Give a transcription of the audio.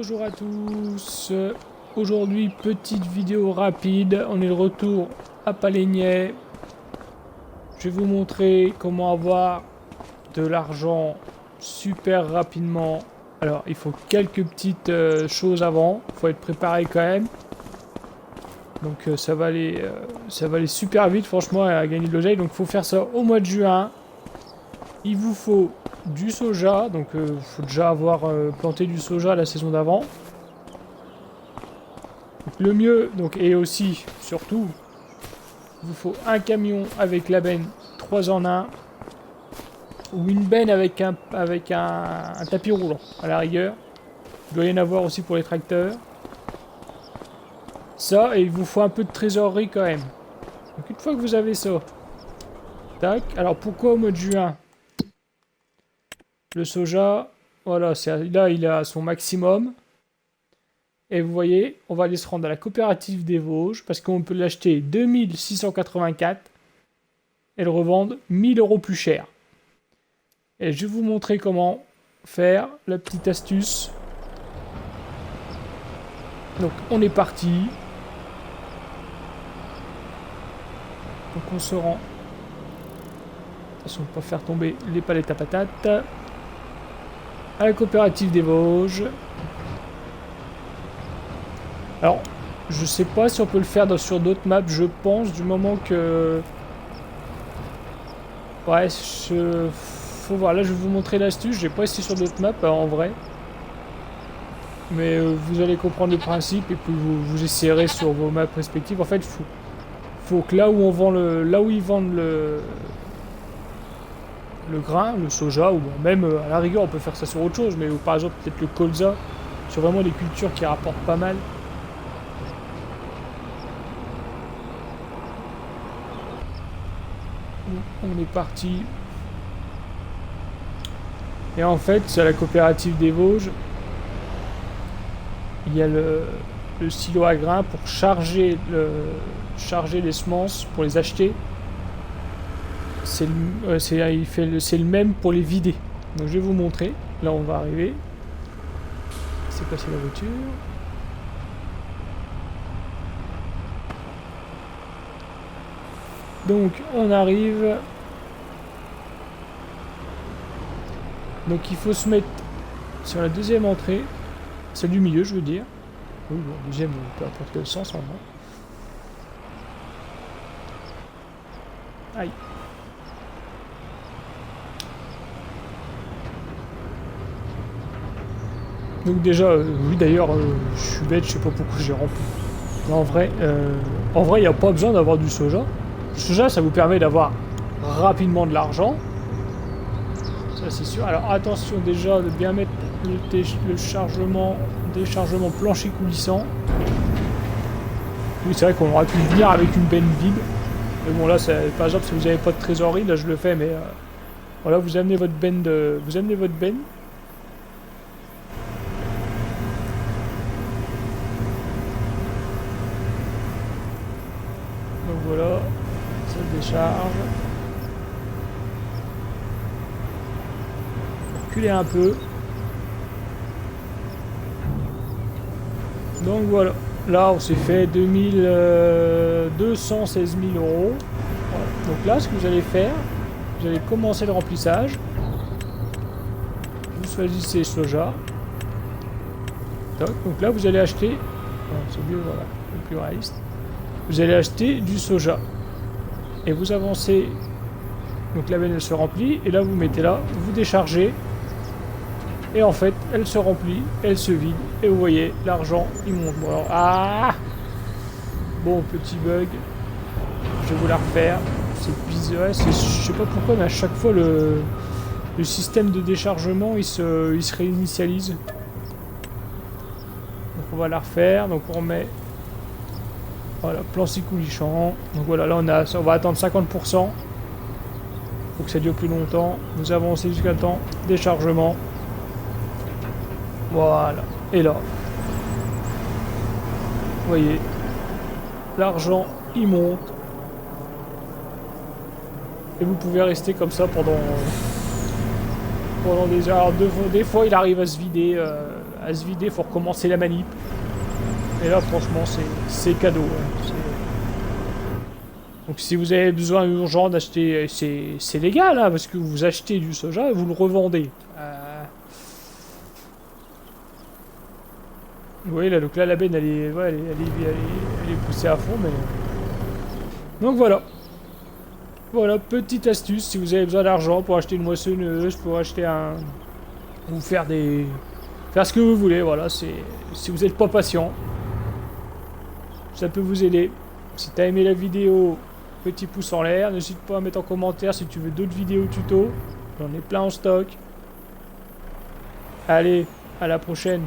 Bonjour à tous, aujourd'hui petite vidéo rapide, on est de retour à Paléniais. Je vais vous montrer comment avoir de l'argent super rapidement. Alors il faut quelques petites choses avant, il faut être préparé quand même. Donc ça va aller super vite franchement à gagner de l'oseille, donc il faut faire ça au mois de juin. Il vous faut du soja, donc il faut déjà avoir planté du soja la saison d'avant. Le mieux, donc, et aussi, surtout, il vous faut un camion avec la benne 3 en 1 ou une benne avec un tapis roulant à la rigueur. Il doit y en avoir aussi pour les tracteurs. Ça, et il vous faut un peu de trésorerie quand même. Donc une fois que vous avez ça, tac. Alors pourquoi au mois de juin? Le soja, voilà, là il est à son maximum. Et vous voyez, on va aller se rendre à la coopérative des Vosges parce qu'on peut l'acheter 2684 et le revendre 1000 € plus cher. Et je vais vous montrer comment faire la petite astuce. Donc on est parti. Donc on se rend. Attention de ne pas faire tomber les palettes à patates. À la coopérative des Vosges. Alors, je sais pas si on peut le faire sur d'autres maps, je pense, du moment que... Ouais, faut voir, là je vais vous montrer l'astuce, j'ai pas essayé sur d'autres maps en vrai. Mais vous allez comprendre le principe et puis vous essayerez sur vos maps respectives. En fait, faut que là où on vend là où ils vendent le grain, le soja, ou même à la rigueur on peut faire ça sur autre chose, mais par exemple peut-être le colza, sur vraiment des cultures qui rapportent pas mal. On est parti. Et en fait, c'est à la coopérative des Vosges. Il y a le silo à grains pour charger les semences, pour les acheter. C'est le même pour les vider. Donc je vais vous montrer. Là, on va arriver. C'est passé la voiture. Donc on arrive. Donc il faut se mettre sur la deuxième entrée. Celle du milieu je veux dire. Oui, bon, deuxième, peu importe quel sens en vrai. Aïe. Donc déjà, oui d'ailleurs, je suis bête, je sais pas pourquoi j'ai rempli. Mais en vrai, il n'y a pas besoin d'avoir du soja. Le soja, ça vous permet d'avoir rapidement de l'argent. Ça, c'est sûr. Alors, attention déjà de bien mettre le déchargement plancher coulissant. Oui, c'est vrai qu'on aurait pu venir avec une benne vide. Mais bon, là, par exemple, si vous n'avez pas de trésorerie, là, je le fais, mais... voilà, vous amenez votre benne Vous amenez votre benne. Donc voilà, ça décharge. Reculer un peu. Donc voilà, là on s'est fait 216 000 €. Voilà. Donc là, ce que vous allez faire, vous allez commencer le remplissage. Vous choisissez soja. Donc là, vous allez acheter. C'est mieux, voilà, le plus réaliste. Vous allez acheter du soja. Et vous avancez. Donc la benne elle se remplit. Et là, vous mettez là, vous déchargez. Et en fait, elle se remplit, elle se vide. Et vous voyez, l'argent, il monte. Bon, alors, ah! Bon, petit bug. Je vais vous la refaire. C'est bizarre. Je sais pas pourquoi, mais à chaque fois, le système de déchargement, il se réinitialise. Donc, on va la refaire. Donc, on remet... Voilà, plancher coulisant. Donc, voilà, là, on va attendre 50%. Faut que ça dure plus longtemps. Vous avancez jusqu'à temps. Déchargement. Voilà. Et là, vous voyez, l'argent, il monte. Et vous pouvez rester comme ça pendant des heures. Des fois, il arrive à se vider à se vider, faut recommencer la manip. Et là franchement c'est cadeau. Hein. Donc si vous avez besoin urgent d'acheter, c'est légal hein, parce que vous achetez du soja et vous le revendez. Vous voyez là, donc là la benne elle est poussée à fond mais... Donc voilà. Voilà, petite astuce si vous avez besoin d'argent pour acheter une moissonneuse, pour acheter un... Ou faire des... Faire ce que vous voulez, voilà, si vous n'êtes pas patient. Ça peut vous aider. Si t'as aimé la vidéo, petit pouce en l'air. N'hésite pas à mettre en commentaire si tu veux d'autres vidéos tuto. J'en ai plein en stock. Allez, à la prochaine.